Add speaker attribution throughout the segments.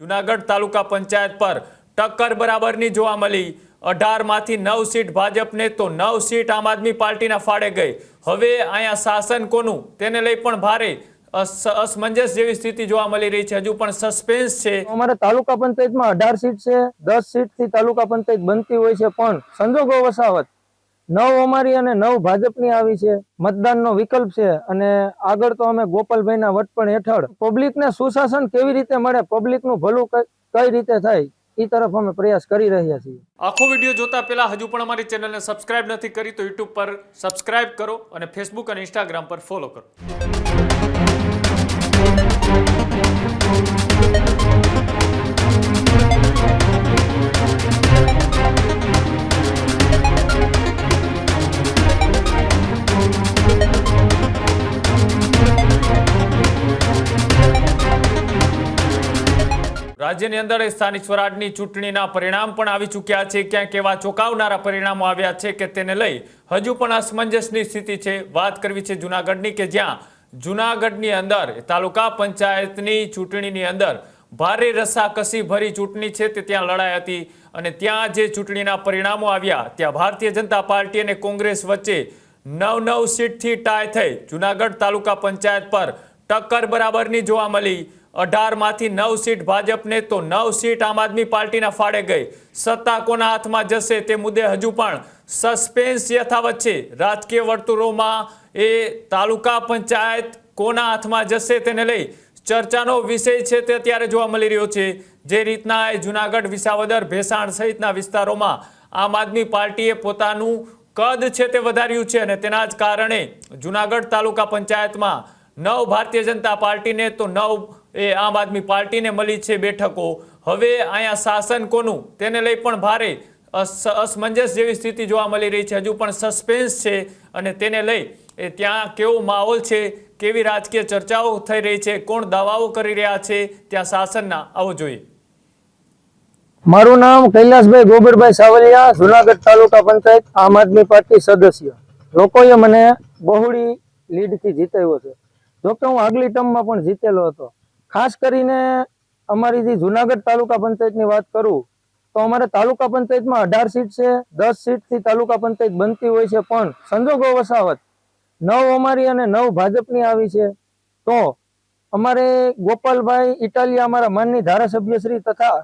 Speaker 1: જુનાગઢ તાલુકા પંચાયત પર ટક્કર બરાબરની જોવા મળી। 18માંથી 9 સીટ ભાજપને તો 9 સીટ આમ આદમી પાર્ટીના ફાળે ગઈ। હવે અહીંયા શાસન કોનું તેને લઈ પણ ભારે असमंजस જેવી સ્થિતિ જોવા મળી રહી છે। હજુ પણ સસ્પેન્સ છે।
Speaker 2: અમારે તાલુકા પંચાયતમાં 18 સીટ છે, 10 સીટથી તાલુકા પંચાયત બનતી હોય છે, પણ સંજોગો વસાવત 9 અમારી અને 9 ભાજપની આવી છે। મતદાનનો વિકલ્પ છે અને આગળ તો અમે ગોપાલભાઈના વટપણ હેઠળ પબ્લિકને સુશાસન કેવી રીતે મળે, પબ્લિકનું ભલું કઈ રીતે થાય એ તરફ અમે પ્રયાસ કરી રહ્યા છીએ।
Speaker 1: આખો વિડીયો જોતા પહેલા હજુ પણ અમારી ચેનલને સબસ્ક્રાઇબ નથી કરી તો YouTube પર સબસ્ક્રાઇબ કરો અને Facebook અને Instagram પર ફોલો કરો। રાજ્યની અંદર સ્થાનિક સ્વરાજની ચૂંટણીના પરિણામ પણ આવી ચૂક્યા છે। ક્યાંક એવા ચોંકાવનારા પરિણામો આવ્યા છે કે તેને લઈ હજુ પણ અસમંજસની સ્થિતિ છે। વાત કરવી છે જૂનાગઢની કે જ્યાં જૂનાગઢની અંદર તાલુકા પંચાયતની ચૂંટણીની અંદર ભારે રસાકસી ભરી ચૂંટણી છે તે ત્યાં લડાઈ હતી અને ત્યાં જે ચૂંટણીના પરિણામો આવ્યા ત્યાં ભારતીય જનતા પાર્ટી અને કોંગ્રેસ વચ્ચે 9 સીટથી ટાઈ થઈ। જૂનાગઢ તાલુકા પંચાયત પર ટક્કર બરાબરની જોવા મળી। 18માંથી 9 સીટ ભાજપને તો 9 સીટ આમ આદમી પાર્ટીના ફાળે ગઈ। સત્તા કોના હાથમાં જશે તે મુદ્દે હજુ પણ સસ્પેન્સ યથાવત છે। રાજકીય વર્તુળોમાં એ તાલુકા પંચાયત કોના હાથમાં જશે તેને લઈ ચર્ચાનો વિષય છે તે અત્યારે જોવા મળી રહ્યો છે। જે રીતના જૂનાગઢ, વિસાવદર, ભેસાણ સહિતના વિસ્તારોમાં આમ આદમી પાર્ટીએ પોતાનું કદ છે તે વધાર્યું છે અને તેના જ કારણે જૂનાગઢ તાલુકા પંચાયતમાં 9 ભારતીય જનતા પાર્ટીને તો 9 આમ આદમી પાર્ટીને મળી છે બેઠકો। હવે અહીંયા શાસન કોનું તેને લઈ પણ ભારે અસમંજસ જેવી સ્થિતિ જોવા મળી રહી છે। હજુ પણ સસ્પેન્સ છે અને તેને લઈ ત્યાં કેવો માહોલ છે, કેવી રાજકીય ચર્ચાઓ થઈ રહી છે, કોણ દાવાઓ કરી રહ્યા છે ત્યાં શાસનના, આવો જોઈએ।
Speaker 2: મારું નામ કૈલાસભાઈ ગોબરભાઈ સાવલિયા, જુનાગઢ તાલુકા પંચાયત આમ આદમી પાર્ટી સદસ્ય। લોકોએ મને બહોળી લીડથી જીતાડ્યો છે, જોકે હું આગલી ટર્મમાં પણ જીતેલો હતો। ખાસ કરીને અમારી જે જુનાગઢ તાલુકા પંચાયતની વાત કરું તો અમારે તાલુકા પંચાયતમાં 18 સીટ છે, 10 સીટથી તાલુકા પંચાયત બનતી હોય છે, પણ સંજોગો વસાવત 9 અમારી અને 9 ભાજપની આવી છે। તો અમારે ગોપાલભાઈ ઇટાલિયા અમારા માનની ધારાસભ્યશ્રી તથા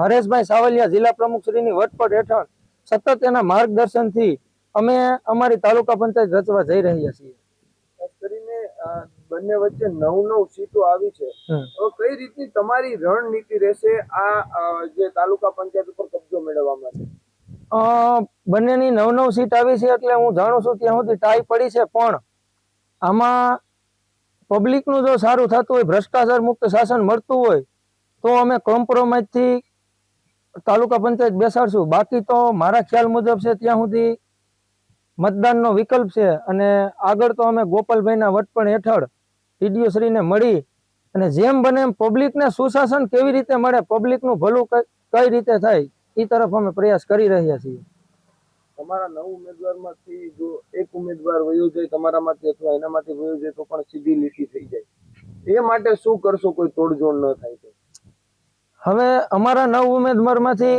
Speaker 2: હરેશભાઈ સાવલિયા જિલ્લા પ્રમુખશ્રીની વટપટ હેઠળ સતત એના માર્ગદર્શનથી અમે અમારી તાલુકા પંચાયત રચવા જઈ રહ્યા છીએ।
Speaker 3: ખાસ કરીને બંને વચ્ચે 9 સીટો આવી છે, તો કઈ રીતની તમારી રણનીતિ રહેશે આ જે તાલુકા પંચાયત ઉપર કબજો મેળવવા માટે?
Speaker 2: બંનેની 9 સીટ આવી છે એટલે હું જાણું છું ત્યાં સુધી ટાઈ પડી છે, પણ આમાં પબ્લિકનું જો સારું થતું હોય, ભ્રષ્ટાચાર મુક્ત શાસન મળતું હોય તો અમે કોમ્પ્રોમાઇઝથી તાલુકા પંચાયત બેસાડશું। બાકી તો મારા ખ્યાલ મુજબ છે ત્યાં સુધી મતદાનનો વિકલ્પ છે અને આગળ તો અમે ગોપાલભાઈના વટપણ હેઠળ ટીડીઓ શ્રીને મળી અને જેમ બને એમ પબ્લિકને સુશાસન કેવી રીતે મળે, પબ્લિકનું ભલું કઈ રીતે થાય એ તરફ અમે પ્રયાસ કરી રહ્યા છીએ।
Speaker 3: તમારા 9 ઉમેદવારમાંથી જો એક ઉમેદવાર વયો જાય તમારામાંથી અથવા એનામાંથી વયો જાય તો પણ સીધી લીટી થઈ જાય, એ માટે શું કરશો કોઈ તોડજોડ ન થાય તો?
Speaker 2: હવે અમારા 9 ઉમેદવારમાંથી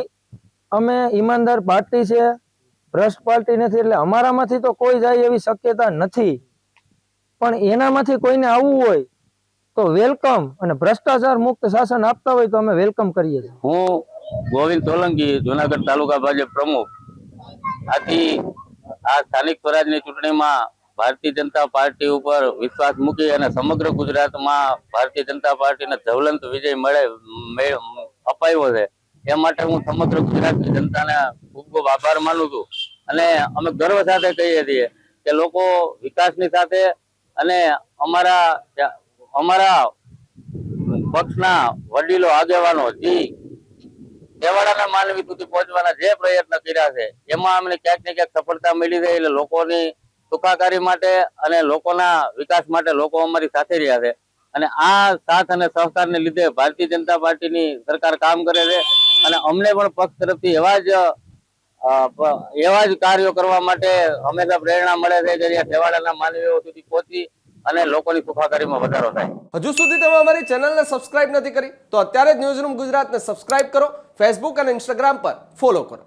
Speaker 2: અમે ઈમાનદાર પાર્ટી છે, ભ્રષ્ટ પાર્ટી નથી, એટલે અમારામાંથી તો કોઈ જાય એવી શક્યતા નથી, પણ એનામાંથી કોઈને આવવું હોય તો વેલકમ, અને ભ્રષ્ટાચાર મુક્ત શાસન આપતા હોય તો અમે વેલકમ કરીએ છીએ।
Speaker 4: હું ગોવિંદ સોલંકી, જુનાગઢ તાલુકા ભાજપ પ્રમુખ। આથી આ સ્થાનિક સ્વરાજની ચૂંટણીમાં ભારતીય જનતા પાર્ટી ઉપર વિશ્વાસ મૂકી અને સમગ્ર ગુજરાતમાં ભારતીય જનતા પાર્ટીને જ્વલંત વિજય અપાયો છે, એ માટે હું સમગ્ર ગુજરાતની જનતાને ખૂબ ખૂબ આભાર માનું છું અને અમે ગર્વ સાથે કહીએ છીએ કે લોકો વિકાસની સાથે અને અમારા પક્ષના વડીલો, આગેવાનો જે છેવાડાના માનવી સુધી પહોંચવાના જે પ્રયત્ન કર્યા છે એમાં અમને ક્યાંક ને ક્યાંક સફળતા મળી રહી, એટલે લોકોની સુખાકારી માટે અને લોકોના વિકાસ માટે લોકો અમારી સાથે રહ્યા છે અને આ સાથ અને સહકારને લીધે ભારતીય જનતા પાર્ટીની સરકાર કામ કરે છે અને અમને પણ પક્ષ તરફથી એવા જ કાર્યો કરવા માટે હંમેશા પ્રેરણા મળે છે કે જ્યાં છેવાડાના માનવીઓ સુધી પહોંચી અને લોકોની સુખાકારીમાં વધારો થાય.
Speaker 5: હજુ સુધી તમે અમારી ચેનલને સબસ્ક્રાઇબ નથી કરી તો અત્યારે જ ન્યૂઝરૂમ ગુજરાતને સબસ્ક્રાઇબ કરો, ફેસબુક અને ઇન્સ્ટાગ્રામ પર ફોલો કરો.